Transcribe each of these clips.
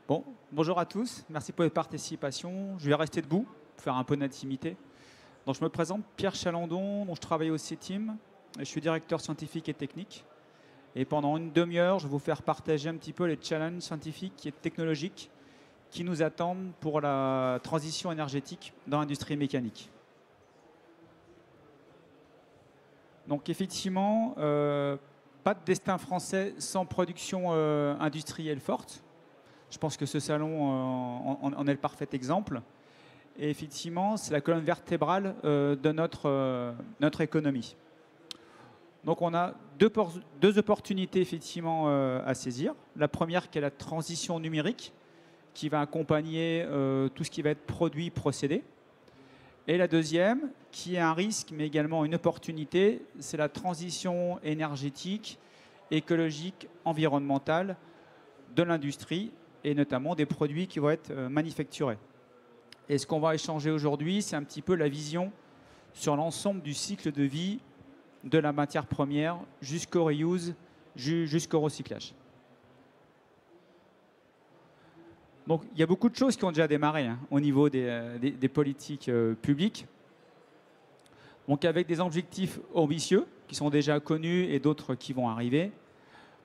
Bon, bonjour à tous, merci pour votre participation. Je vais rester debout pour faire un peu d'intimité. Donc, je me présente, Pierre Chalandon, dont je travaille au CETIM. Je suis directeur scientifique et technique. Et pendant une demi-heure, je vais vous faire partager un petit peu les challenges scientifiques et technologiques qui nous attendent pour la transition énergétique dans l'industrie mécanique. Donc effectivement, pas de destin français sans production industrielle forte. Je pense que ce salon en est le parfait exemple. Et effectivement, c'est la colonne vertébrale de notre économie. Donc on a deux opportunités effectivement à saisir. La première qui est la transition numérique, qui va accompagner tout ce qui va être produit, procédé. Et la deuxième, qui est un risque mais également une opportunité, c'est la transition énergétique, écologique, environnementale de l'industrie et notamment des produits qui vont être manufacturés. Et ce qu'on va échanger aujourd'hui, c'est un petit peu la vision sur l'ensemble du cycle de vie de la matière première jusqu'au reuse, jusqu'au recyclage. Donc il y a beaucoup de choses qui ont déjà démarré au niveau des politiques publiques. Donc avec des objectifs ambitieux qui sont déjà connus et d'autres qui vont arriver.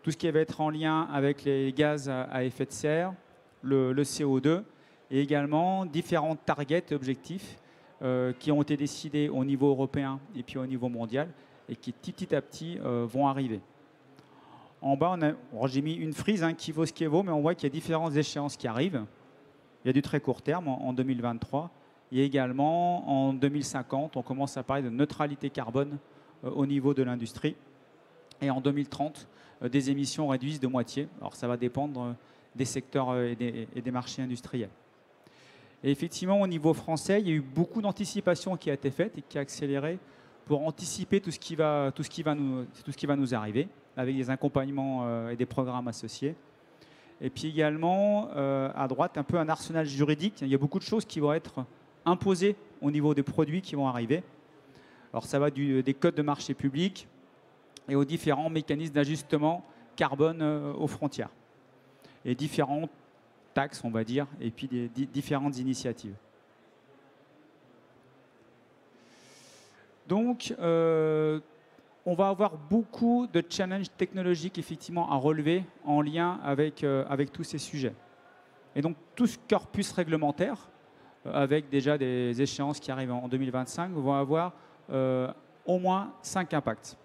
Tout ce qui va être en lien avec les gaz à effet de serre, le CO2 et également différents targets et objectifs qui ont été décidés au niveau européen et puis au niveau mondial et qui petit à petit vont arriver. En bas, j'ai mis une frise qui vaut ce qui vaut, mais on voit qu'il y a différentes échéances qui arrivent. Il y a du très court terme en 2023 et également en 2050, on commence à parler de neutralité carbone au niveau de l'industrie. Et en 2030, des émissions réduisent de moitié. Alors ça va dépendre des secteurs et des marchés industriels. Et effectivement, au niveau français, il y a eu beaucoup d'anticipation qui a été faite et qui a accéléré pour anticiper tout ce qui va nous arriver, avec des accompagnements et des programmes associés. Et puis également, à droite, un peu un arsenal juridique. Il y a beaucoup de choses qui vont être imposées au niveau des produits qui vont arriver. Alors ça va des codes de marché public et aux différents mécanismes d'ajustement carbone aux frontières. Et différentes taxes, on va dire, et puis des différentes initiatives. Donc, on va avoir beaucoup de challenges technologiques effectivement à relever en lien avec tous ces sujets. Et donc, tout ce corpus réglementaire, avec déjà des échéances qui arrivent en 2025, vont avoir au moins 5 impacts.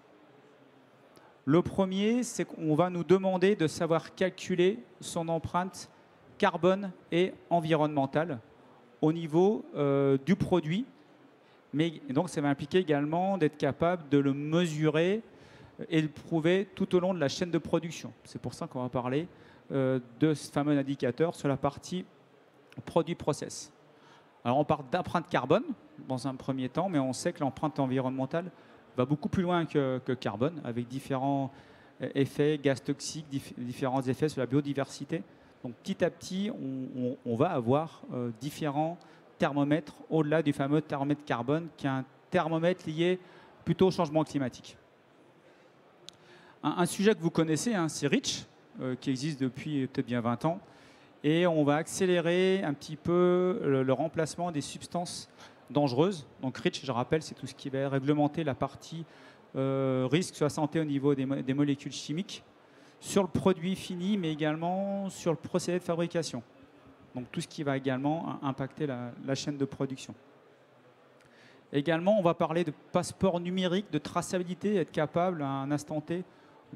Le premier, c'est qu'on va nous demander de savoir calculer son empreinte carbone et environnementale au niveau du produit. Mais donc, ça va impliquer également d'être capable de le mesurer et de le prouver tout au long de la chaîne de production. C'est pour ça qu'on va parler de ce fameux indicateur sur la partie produit-process. Alors, on parle d'empreinte carbone dans un premier temps, mais on sait que l'empreinte environnementale va beaucoup plus loin que carbone, avec différents effets, gaz toxiques, différents effets sur la biodiversité. Donc, petit à petit, on va avoir différents thermomètre au-delà du fameux thermomètre carbone, qui est un thermomètre lié plutôt au changement climatique. Un sujet que vous connaissez, c'est REACH, qui existe depuis peut-être bien 20 ans. Et on va accélérer un petit peu le remplacement des substances dangereuses. Donc REACH, je rappelle, c'est tout ce qui va réglementer la partie risque sur la santé au niveau des molécules chimiques, sur le produit fini, mais également sur le procédé de fabrication. Donc tout ce qui va également impacter la chaîne de production. Également, on va parler de passeport numérique, de traçabilité, être capable à un instant T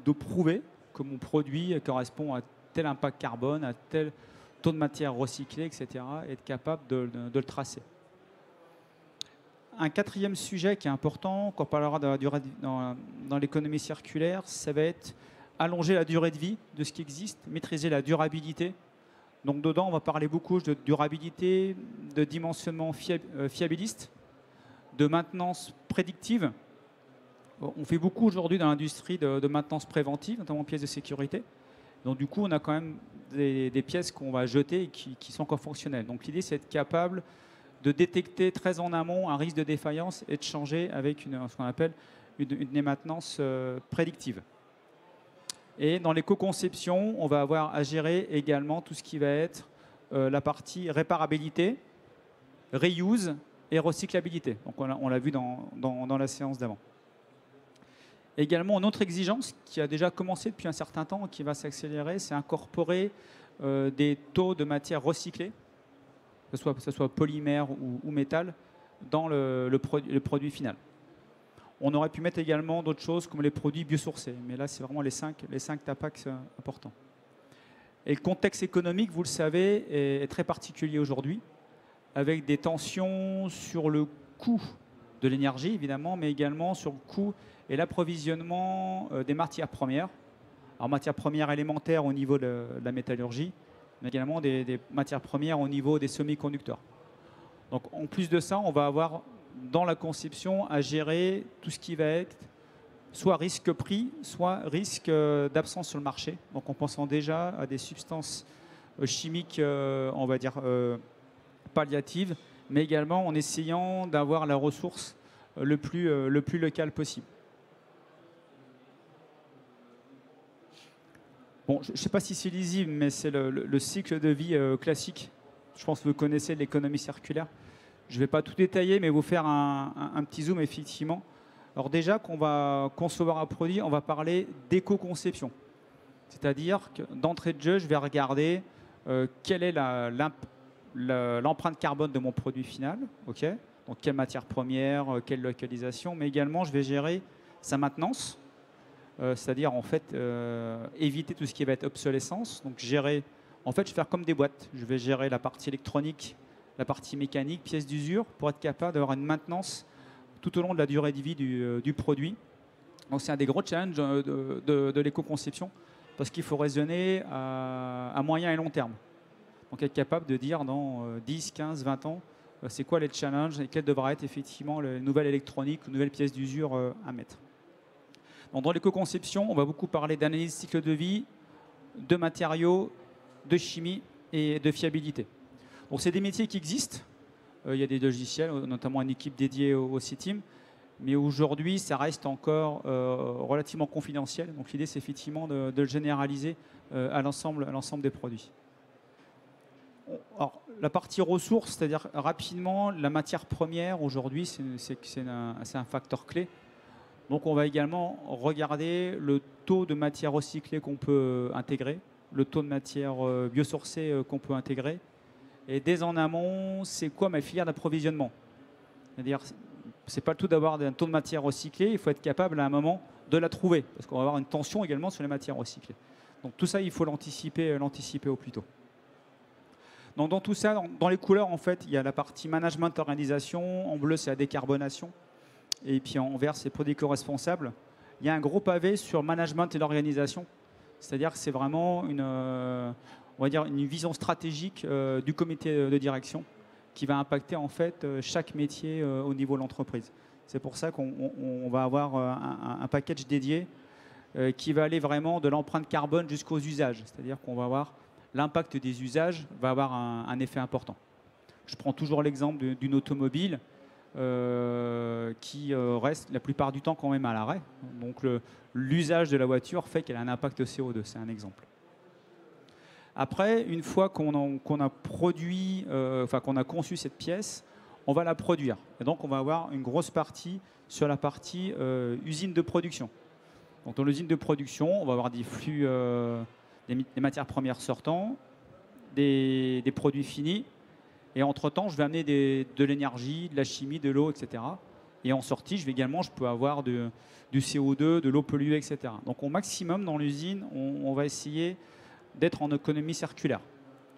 de prouver que mon produit correspond à tel impact carbone, à tel taux de matière recyclée, etc. Et être capable de le tracer. Un quatrième sujet qui est important, quand on parlera de la durée dans l'économie circulaire, ça va être allonger la durée de vie de ce qui existe, maîtriser la durabilité. Donc dedans, on va parler beaucoup de durabilité, de dimensionnement fiabiliste, de maintenance prédictive. On fait beaucoup aujourd'hui dans l'industrie de maintenance préventive, notamment pièces de sécurité. Donc du coup, on a quand même des pièces qu'on va jeter et qui sont encore fonctionnelles. Donc l'idée, c'est d'être capable de détecter très en amont un risque de défaillance et de changer avec ce qu'on appelle une maintenance prédictive. Et dans l'éco-conception, on va avoir à gérer également tout ce qui va être la partie réparabilité, reuse et recyclabilité. Donc on l'a vu dans la séance d'avant. Également, une autre exigence qui a déjà commencé depuis un certain temps et qui va s'accélérer, c'est incorporer des taux de matière recyclée, que ce soit polymère ou métal, dans le produit final. On aurait pu mettre également d'autres choses comme les produits biosourcés, mais là, c'est vraiment les cinq TAPAX importants. Et le contexte économique, vous le savez, est très particulier aujourd'hui, avec des tensions sur le coût de l'énergie, évidemment, mais également sur le coût et l'approvisionnement des matières premières. Alors, matières premières élémentaires au niveau de la métallurgie, mais également des matières premières au niveau des semi-conducteurs. Donc, en plus de ça, on va avoir dans la conception à gérer tout ce qui va être soit risque prix, soit risque d'absence sur le marché. Donc, en pensant déjà à des substances chimiques, on va dire, palliatives, mais également en essayant d'avoir la ressource le plus locale possible. Bon, je ne sais pas si c'est lisible, mais c'est le cycle de vie classique. Je pense que vous connaissez l'économie circulaire. Je ne vais pas tout détailler, mais vous faire un petit zoom, effectivement. Alors déjà, qu'on va concevoir un produit, on va parler d'éco-conception. C'est-à-dire que d'entrée de jeu, je vais regarder quelle est l'empreinte carbone de mon produit final. Okay, donc quelle matière première, quelle localisation, mais également, je vais gérer sa maintenance. C'est-à-dire en fait éviter tout ce qui va être obsolescence. Donc gérer, en fait, je vais faire comme des boîtes. Je vais gérer la partie électronique, la partie mécanique, pièces d'usure, pour être capable d'avoir une maintenance tout au long de la durée de vie du produit. Donc c'est un des gros challenges de l'éco-conception, parce qu'il faut raisonner à moyen et long terme. Donc être capable de dire dans 10, 15, 20 ans, c'est quoi les challenges et quelles devraient être effectivement les nouvelles électroniques ou nouvelles pièces d'usure à mettre. Donc dans l'éco-conception, on va beaucoup parler d'analyse cycle de vie, de matériaux, de chimie et de fiabilité. Donc c'est des métiers qui existent. Il y a des logiciels, notamment une équipe dédiée au C-Team. Mais aujourd'hui, ça reste encore relativement confidentiel. Donc l'idée, c'est effectivement de le généraliser à l'ensemble des produits. Alors, la partie ressources, c'est-à-dire rapidement, la matière première, aujourd'hui, c'est un facteur clé. Donc on va également regarder le taux de matière recyclée qu'on peut intégrer, le taux de matière biosourcée qu'on peut intégrer. Et dès en amont, c'est quoi ma filière d'approvisionnement? C'est-à-dire, c'est pas le tout d'avoir un taux de matière recyclée, il faut être capable à un moment de la trouver, parce qu'on va avoir une tension également sur les matières recyclées. Donc tout ça, il faut l'anticiper au plus tôt. Donc dans tout ça, dans les couleurs, en fait, il y a la partie management organisation, en bleu c'est la décarbonation, et puis en vert c'est produits co-responsables. Il y a un gros pavé sur management et l'organisation, c'est-à-dire que c'est vraiment on va dire une vision stratégique du comité de direction qui va impacter en fait chaque métier au niveau de l'entreprise. C'est pour ça qu'on va avoir un package dédié qui va aller vraiment de l'empreinte carbone jusqu'aux usages. C'est-à-dire qu'on va avoir l'impact des usages va avoir un effet important. Je prends toujours l'exemple d'une automobile qui reste la plupart du temps quand même à l'arrêt. Donc l'usage de la voiture fait qu'elle a un impact CO2, c'est un exemple. Après, une fois qu'on a produit, qu'on a conçu cette pièce, on va la produire. Et donc, on va avoir une grosse partie sur la partie usine de production. Donc, dans l'usine de production, on va avoir des flux, des matières premières sortant, des produits finis. Et entre-temps, je vais amener de l'énergie, de la chimie, de l'eau, etc. Et en sortie, je peux avoir du CO2, de l'eau polluée, etc. Donc, au maximum, dans l'usine, on va essayer d'être en économie circulaire.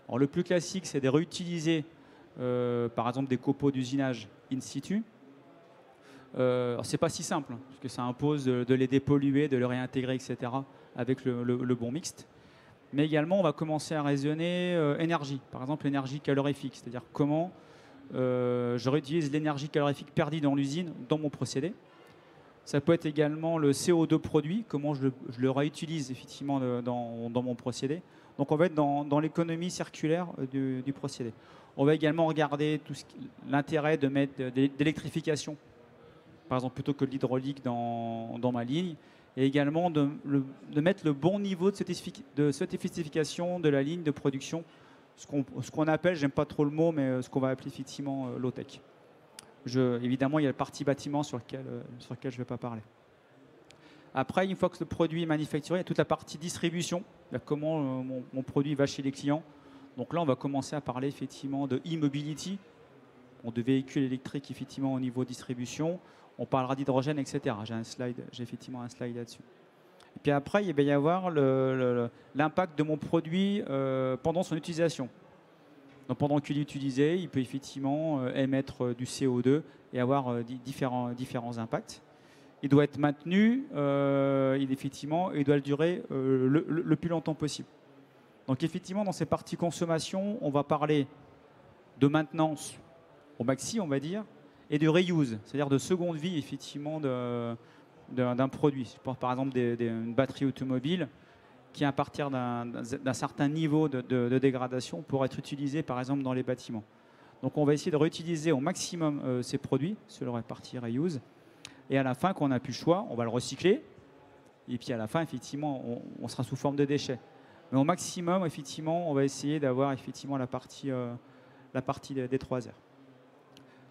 Alors, le plus classique, c'est de réutiliser, par exemple, des copeaux d'usinage in situ. C'est pas si simple, parce que ça impose de les dépolluer, de les réintégrer, etc., avec le bon mixte. Mais également, on va commencer à raisonner énergie, par exemple l'énergie calorifique, c'est-à-dire comment je réutilise l'énergie calorifique perdue dans l'usine, dans mon procédé. Ça peut être également le CO2 produit, comment je le réutilise effectivement dans mon procédé. Donc on va être dans l'économie circulaire du procédé. On va également regarder l'intérêt de mettre de l'électrification, par exemple plutôt que de l'hydraulique dans ma ligne, et également de mettre le bon niveau de certification de la ligne de production ce qu'on appelle, j'aime pas trop le mot, mais ce qu'on va appeler effectivement low-tech. Évidemment, il y a la partie bâtiment sur laquelle je ne vais pas parler. Après, une fois que le produit est manufacturé, il y a toute la partie distribution, comment mon produit va chez les clients. Donc là, on va commencer à parler effectivement de e-mobility, de véhicules électriques effectivement au niveau distribution. On parlera d'hydrogène, etc. J'ai effectivement un slide là-dessus. Et puis après, il va y avoir l'impact de mon produit pendant son utilisation. Donc pendant qu'il est utilisé, il peut effectivement émettre du CO2 et avoir différents impacts. Il doit être maintenu, il doit durer le plus longtemps possible. Donc effectivement, dans ces parties consommation, on va parler de maintenance au maxi, on va dire, et de reuse, c'est-à-dire de seconde vie effectivement d'un produit. Je pense par exemple une batterie automobile qui, à partir d'un certain niveau de dégradation, pourrait être utilisée par exemple dans les bâtiments. Donc on va essayer de réutiliser au maximum ces produits sur la partie reuse. Et à la fin, quand on n'a plus le choix, on va le recycler. Et puis à la fin, effectivement, on sera sous forme de déchets. Mais au maximum, effectivement, on va essayer d'avoir effectivement la partie des 3 R.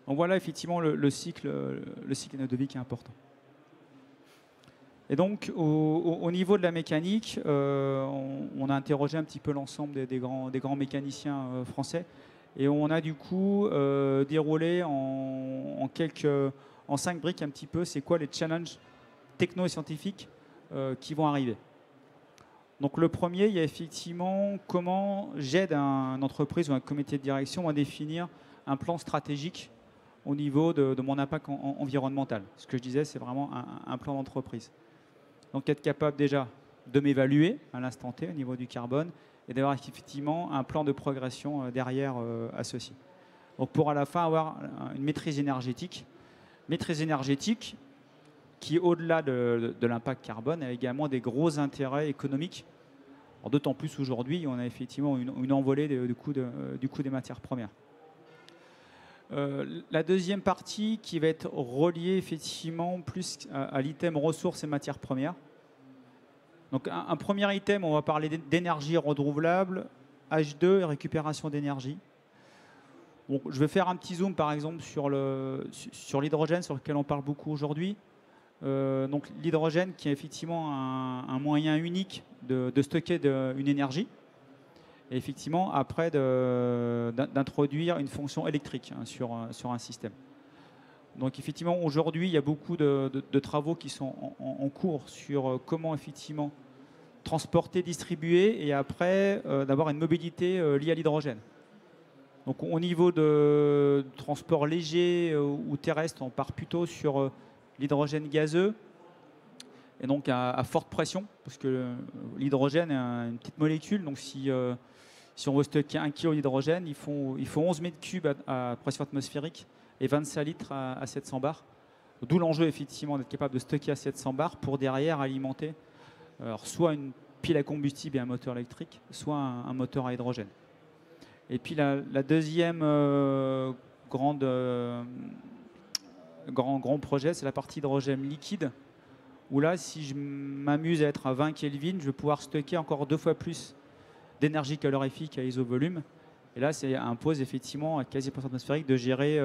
Donc voilà effectivement le cycle de vie qui est important. Et donc au niveau de la mécanique, on a interrogé un petit peu l'ensemble des grands mécaniciens français. Et on a du coup déroulé en 5 briques un petit peu, c'est quoi les challenges techno et scientifiques qui vont arriver. Donc le premier, il y a effectivement comment j'aide une entreprise ou un comité de direction à définir un plan stratégique au niveau de mon impact environnemental. Ce que je disais, c'est vraiment un plan d'entreprise. Donc être capable déjà de m'évaluer à l'instant T au niveau du carbone et d'avoir effectivement un plan de progression derrière associé. Donc pour à la fin avoir une maîtrise énergétique qui, au-delà de l'impact carbone, a également des gros intérêts économiques. D'autant plus aujourd'hui, on a effectivement une envolée du coût des matières premières. La deuxième partie qui va être reliée effectivement plus à l'item ressources et matières premières. Donc un premier item, on va parler d'énergie renouvelable, H2 et récupération d'énergie. Bon, je vais faire un petit zoom par exemple sur l'hydrogène sur lequel on parle beaucoup aujourd'hui. Donc l'hydrogène qui est effectivement un moyen unique de stocker une énergie et effectivement après d'introduire une fonction électrique sur un système. Donc effectivement aujourd'hui il y a beaucoup de travaux qui sont en cours sur comment effectivement transporter, distribuer et après d'avoir une mobilité liée à l'hydrogène. Donc au niveau de transport léger ou terrestre, on part plutôt sur l'hydrogène gazeux et donc à forte pression parce que l'hydrogène est une petite molécule. Donc si on veut stocker 1 kg d'hydrogène, il faut 11 mètres cubes à pression atmosphérique et 25 litres à 700 bars. D'où l'enjeu effectivement d'être capable de stocker à 700 bars pour derrière alimenter soit une pile à combustible et un moteur électrique, soit un moteur à hydrogène. Et puis la deuxième grand projet, c'est la partie hydrogène liquide, où là, si je m'amuse à être à 20 Kelvin, je vais pouvoir stocker encore 2 fois plus d'énergie calorifique à isovolume. Et là, ça impose effectivement à quasi pression atmosphérique de gérer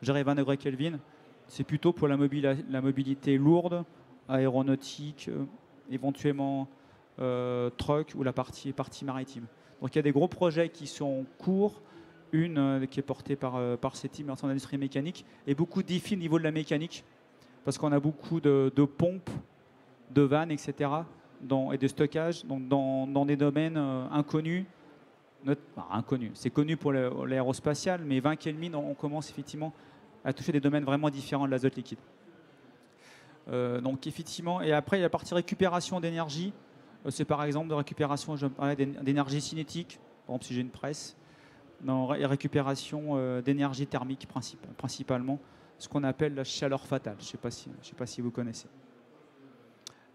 20 degrés Kelvin. C'est plutôt pour la mobilité lourde, aéronautique, éventuellement truck ou la partie maritime. Donc il y a des gros projets qui sont en cours, une qui est portée par CETI, l'ensemble d'industrie mécanique, et beaucoup de défis au niveau de la mécanique, parce qu'on a beaucoup de pompes, de vannes, etc., et de stockage donc dans des domaines inconnus. Inconnus, c'est connu pour l'aérospatial, mais 20 Kelvin, on commence effectivement à toucher des domaines vraiment différents de l'azote liquide. Donc effectivement, et après il y a la partie récupération d'énergie. C'est par exemple de récupération, je parlais d'énergie cinétique, par exemple si j'ai une presse, et récupération d'énergie thermique principalement, ce qu'on appelle la chaleur fatale. Je ne sais pas si vous connaissez.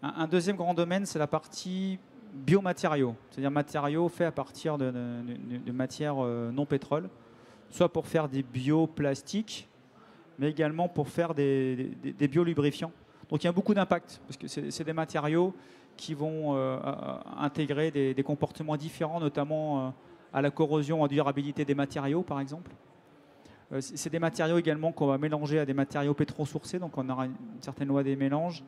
Un deuxième grand domaine, c'est la partie biomatériaux, c'est-à-dire matériaux faits à partir de matières non pétrole, soit pour faire des bioplastiques, mais également pour faire des biolubrifiants. Donc il y a beaucoup d'impact, parce que c'est des matériaux qui vont intégrer des comportements différents, notamment à la corrosion, à la durabilité des matériaux, par exemple. C'est des matériaux également qu'on va mélanger à des matériaux pétro-sourcés, donc on aura une certaine loi des mélanges.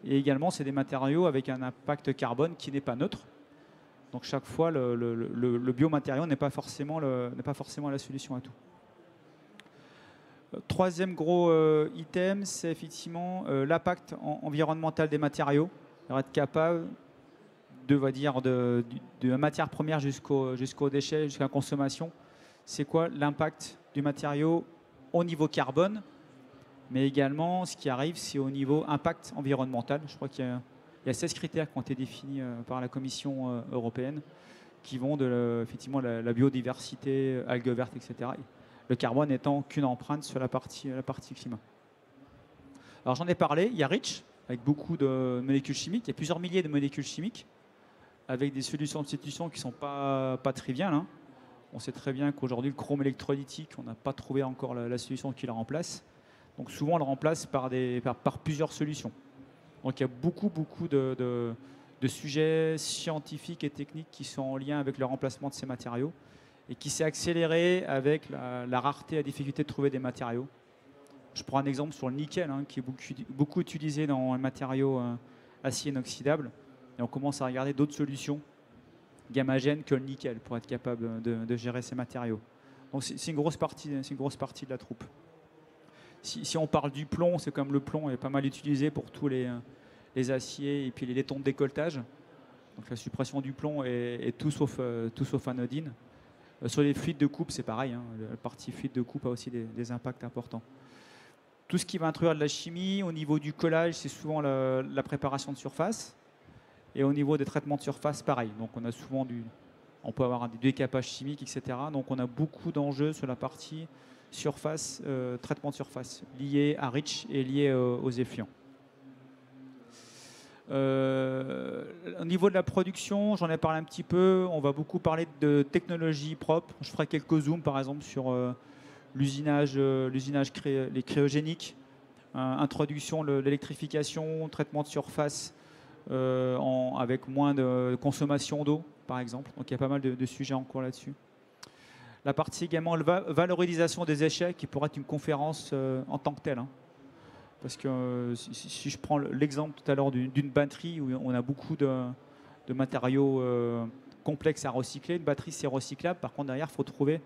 Et également, c'est des matériaux avec un impact carbone qui n'est pas neutre. Donc chaque fois, le biomatériau n'est pas forcément la solution à tout. Troisième gros item, c'est effectivement l'impact environnemental des matériaux. Alors être capable de la matière première jusqu'au déchet, jusqu'à la consommation. C'est quoi l'impact du matériau au niveau carbone, mais également ce qui arrive, c'est au niveau impact environnemental. Je crois qu'il y a 16 critères qui ont été définis par la Commission européenne qui vont de effectivement la biodiversité, algues vertes, etc. Le carbone étant qu'une empreinte sur la partie climat. Alors j'en ai parlé, il y a REACH, avec beaucoup de molécules chimiques. Il y a plusieurs milliers de molécules chimiques, avec des solutions de substitution qui ne sont pas triviales. Hein. On sait très bien qu'aujourd'hui, le chrome électrolytique, on n'a pas trouvé encore la solution qui le remplace. Donc souvent, on le remplace par plusieurs solutions. Donc il y a beaucoup de sujets scientifiques et techniques qui sont en lien avec le remplacement de ces matériaux et qui s'est accéléré avec la rareté et la difficulté de trouver des matériaux. Je prends un exemple sur le nickel, hein, qui est beaucoup utilisé dans les matériaux acier inoxydable. Et on commence à regarder d'autres solutions gammagènes que le nickel pour être capable de gérer ces matériaux. Donc c'est une grosse partie de la troupe. Si on parle du plomb, c'est comme le plomb est pas mal utilisé pour tous les aciers et puis les laitons de décolletage. Donc la suppression du plomb est tout sauf anodine. Sur les fluides de coupe, c'est pareil. Hein, la partie fluide de coupe a aussi des impacts importants. Tout ce qui va introduire de la chimie, au niveau du collage, c'est souvent la préparation de surface. Et au niveau des traitements de surface, pareil. Donc on peut avoir des décapages chimiques, etc. Donc on a beaucoup d'enjeux sur la partie surface, traitement de surface, liés à REACH et liés aux effluents. Au niveau de la production, j'en ai parlé un petit peu. On va beaucoup parler de technologies propres. Je ferai quelques zooms, par exemple, sur l'usinage les cryogéniques, introduction de l'électrification, traitement de surface avec moins de consommation d'eau, par exemple. Donc il y a pas mal de sujets en cours là-dessus. La partie également valorisation des échecs, qui pourrait être une conférence en tant que telle. Hein. Parce que si je prends l'exemple tout à l'heure d'une batterie où on a beaucoup de matériaux complexes à recycler, une batterie c'est recyclable, par contre derrière il faut trouver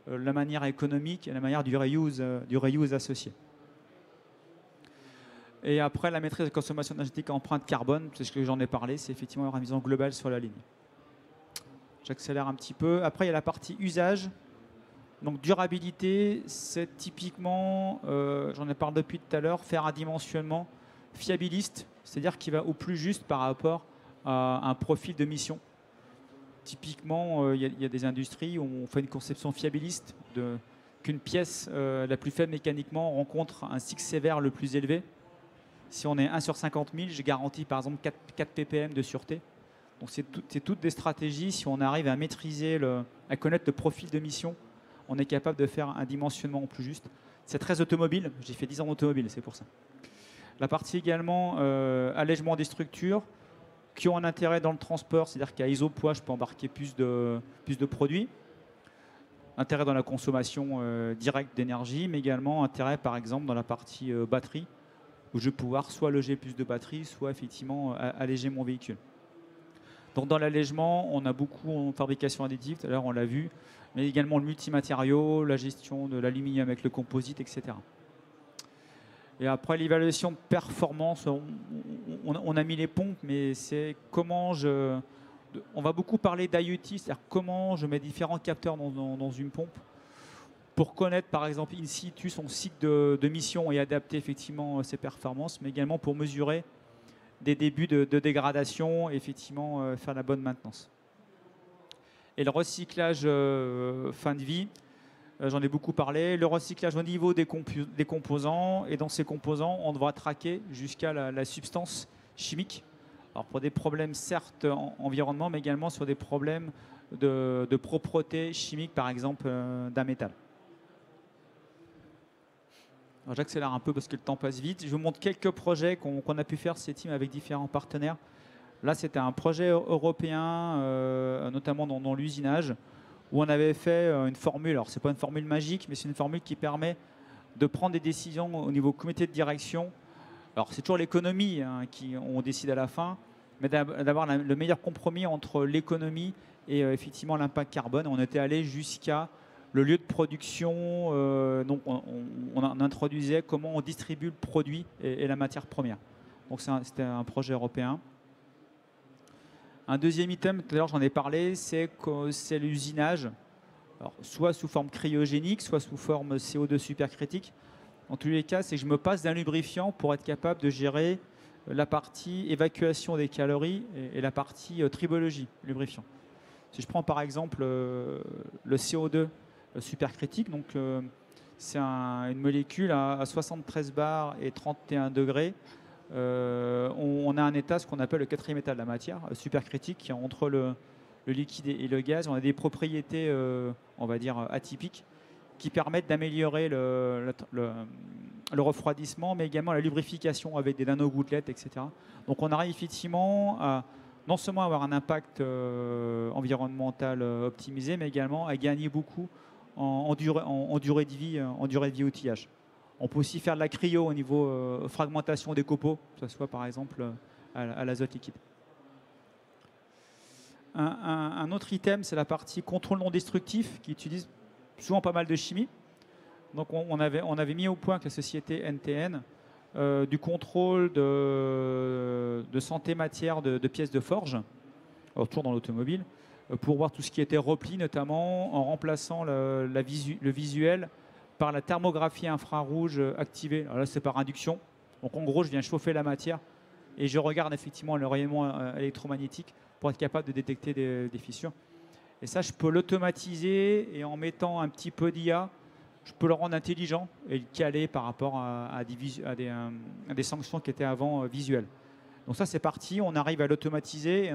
la manière économique et la manière du reuse associé. Et après la maîtrise de la consommation énergétique à empreinte carbone, c'est ce que j'en ai parlé, c'est effectivement une vision globale sur la ligne. J'accélère un petit peu. Après il y a la partie usage. Donc durabilité, c'est typiquement, j'en ai parlé depuis tout à l'heure, faire un dimensionnement fiabiliste, c'est-à-dire qui va au plus juste par rapport à un profil de mission. Typiquement, il y a des industries où on fait une conception fiabiliste qu'une pièce la plus faible mécaniquement rencontre un cycle sévère le plus élevé. Si on est 1 sur 50 000, j'ai garanti par exemple 4 ppm de sûreté. Donc c'est toutes des stratégies, si on arrive à maîtriser, à connaître le profil de mission, on est capable de faire un dimensionnement au plus juste. C'est très automobile, j'ai fait 10 ans d'automobile, c'est pour ça. La partie également allègement des structures qui ont un intérêt dans le transport, c'est-à-dire qu'à isopoids, je peux embarquer plus de produits. Intérêt dans la consommation directe d'énergie, mais également intérêt par exemple dans la partie batterie, où je vais pouvoir soit loger plus de batterie, soit effectivement alléger mon véhicule. Donc dans l'allègement, on a beaucoup en fabrication additive, tout à l'heure on l'a vu, mais également le multimatériau, la gestion de l'aluminium avec le composite, etc. Et après l'évaluation de performance, on a mis les pompes, mais c'est comment on va beaucoup parler d'IoT, c'est-à-dire comment je mets différents capteurs dans une pompe pour connaître par exemple in situ son cycle de mission et adapter effectivement ses performances, mais également pour mesurer des débuts de dégradation et effectivement faire la bonne maintenance. Et le recyclage fin de vie, j'en ai beaucoup parlé. Le recyclage au niveau des composants, et dans ces composants, on devra traquer jusqu'à la substance chimique. Alors pour des problèmes certes environnement, mais également sur des problèmes de propreté chimique, par exemple d'un métal. J'accélère un peu parce que le temps passe vite. Je vous montre quelques projets qu'on a pu faire ces teams avec différents partenaires. Là, c'était un projet européen, notamment dans l'usinage, où on avait fait une formule. Alors, ce n'est pas une formule magique, mais c'est une formule qui permet de prendre des décisions au niveau comité de direction. Alors, c'est toujours l'économie qui on décide à la fin, mais d'avoir le meilleur compromis entre l'économie et effectivement l'impact carbone. On était allé jusqu'à le lieu de production, donc on introduisait comment on distribue le produit et la matière première. Donc c'était un projet européen. Un deuxième item, tout à l'heure j'en ai parlé, c'est l'usinage, soit sous forme cryogénique, soit sous forme CO2 supercritique. En tous les cas, c'est que je me passe d'un lubrifiant pour être capable de gérer la partie évacuation des calories et la partie tribologie, lubrifiant. Si je prends par exemple le CO2 supercritique, donc c'est une molécule à 73 bars et 31 degrés. On a un état, ce qu'on appelle le quatrième état de la matière, supercritique, qui est entre le liquide et le gaz. On a des propriétés, on va dire, atypiques, qui permettent d'améliorer le refroidissement, mais également la lubrification avec des nanogouttelettes, etc. Donc on arrive effectivement à non seulement avoir un impact environnemental optimisé, mais également à gagner beaucoup en durée de vie outillage. On peut aussi faire de la cryo au niveau fragmentation des copeaux, que ce soit par exemple à l'azote liquide. Un autre item, c'est la partie contrôle non destructif, qui utilise souvent pas mal de chimie. Donc on avait mis au point avec la société NTN du contrôle de santé matière de pièces de forge, alors toujours dans l'automobile, pour voir tout ce qui était repli, notamment en remplaçant le visuel par la thermographie infrarouge activée. Alors là, c'est par induction. Donc en gros, je viens chauffer la matière et je regarde effectivement le rayonnement électromagnétique pour être capable de détecter des fissures. Et ça, je peux l'automatiser et en mettant un petit peu d'IA, je peux le rendre intelligent et le caler par rapport à des sanctions qui étaient avant visuelles. Donc ça, c'est parti. On arrive à l'automatiser.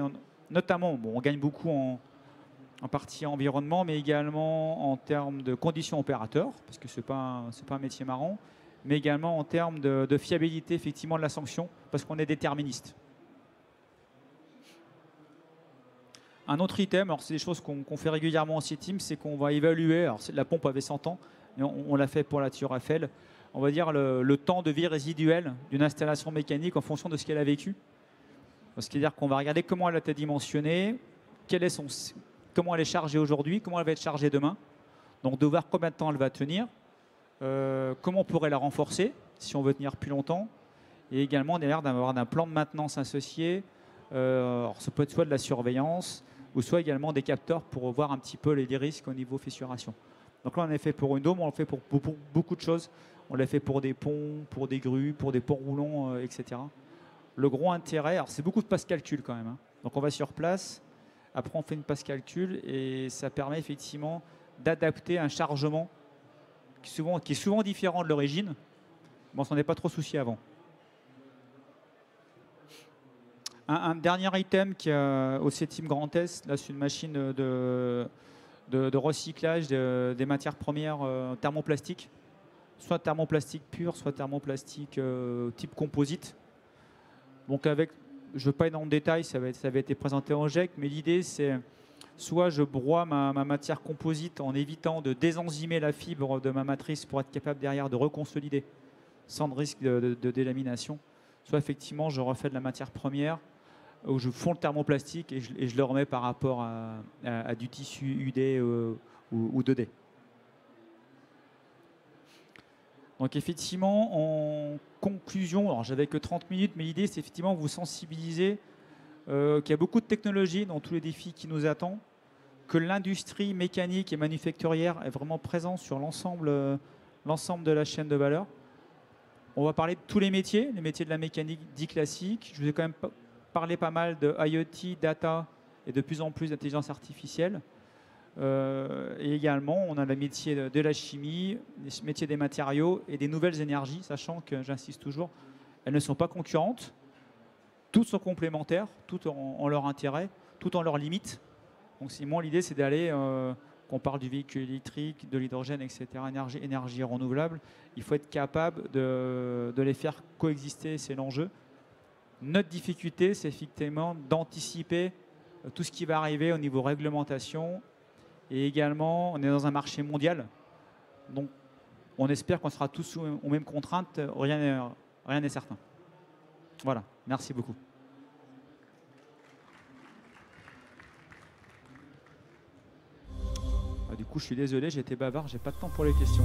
Notamment, bon, on gagne beaucoup en partie environnement, mais également en termes de conditions opérateurs, parce que ce n'est pas un métier marrant, mais également en termes de fiabilité effectivement de la sanction, parce qu'on est déterministe. Un autre item, alors c'est des choses qu'on fait régulièrement en C-Team, c'est qu'on va évaluer, alors la pompe avait 100 ans, mais on l'a fait pour la Tour Eiffel, on va dire le temps de vie résiduel d'une installation mécanique en fonction de ce qu'elle a vécu. C'est-à-dire qu'on va regarder comment elle a été dimensionnée, comment elle est chargée aujourd'hui, comment elle va être chargée demain. Donc de voir combien de temps elle va tenir, comment on pourrait la renforcer si on veut tenir plus longtemps, et également derrière d'avoir un plan de maintenance associé. Alors, ça peut être soit de la surveillance, ou soit également des capteurs pour voir un petit peu les risques au niveau fissuration. Donc là, on l'a fait pour une dôme, on l'a fait pour beaucoup de choses. On l'a fait pour des ponts, pour des grues, pour des ponts roulants, etc. Le gros intérêt, alors c'est beaucoup de passe calcul quand même, hein. Donc on va sur place, après on fait une passe calcul et ça permet effectivement d'adapter un chargement qui est souvent différent de l'origine. Bon, on s'en est pas trop soucié avant. Un dernier item qui est au C-Team Grand Est, là c'est une machine de recyclage des matières premières thermoplastiques, soit thermoplastique pur, soit thermoplastique type composite. Donc je ne veux pas aller dans le détail, ça avait été présenté en GEC, mais l'idée c'est soit je broie ma matière composite en évitant de désenzymer la fibre de ma matrice pour être capable derrière de reconsolider sans de risque de délamination, soit effectivement je refais de la matière première où je fonds le thermoplastique et je le remets par rapport à du tissu UD ou 2D. Donc effectivement, en conclusion, alors j'avais que 30 minutes, mais l'idée c'est effectivement vous sensibiliser qu'il y a beaucoup de technologies dans tous les défis qui nous attendent, que l'industrie mécanique et manufacturière est vraiment présente sur l'ensemble de la chaîne de valeur. On va parler de tous les métiers de la mécanique dit classique. Je vous ai quand même parlé pas mal de IoT, data et de plus en plus d'intelligence artificielle. Et également, on a le métier de la chimie, les métiers des matériaux et des nouvelles énergies, sachant que, j'insiste toujours, elles ne sont pas concurrentes, toutes sont complémentaires, toutes ont leur intérêt, toutes ont leurs limites. Donc moi, l'idée, c'est d'aller, qu'on parle du véhicule électrique, de l'hydrogène, etc., énergie renouvelable, il faut être capable de les faire coexister, c'est l'enjeu. Notre difficulté, c'est effectivement d'anticiper tout ce qui va arriver au niveau réglementation Et également, on est dans un marché mondial. Donc, on espère qu'on sera tous aux mêmes contraintes. Rien n'est certain. Voilà. Merci beaucoup. Du coup, je suis désolé, j'ai été bavard. J'ai pas de temps pour les questions.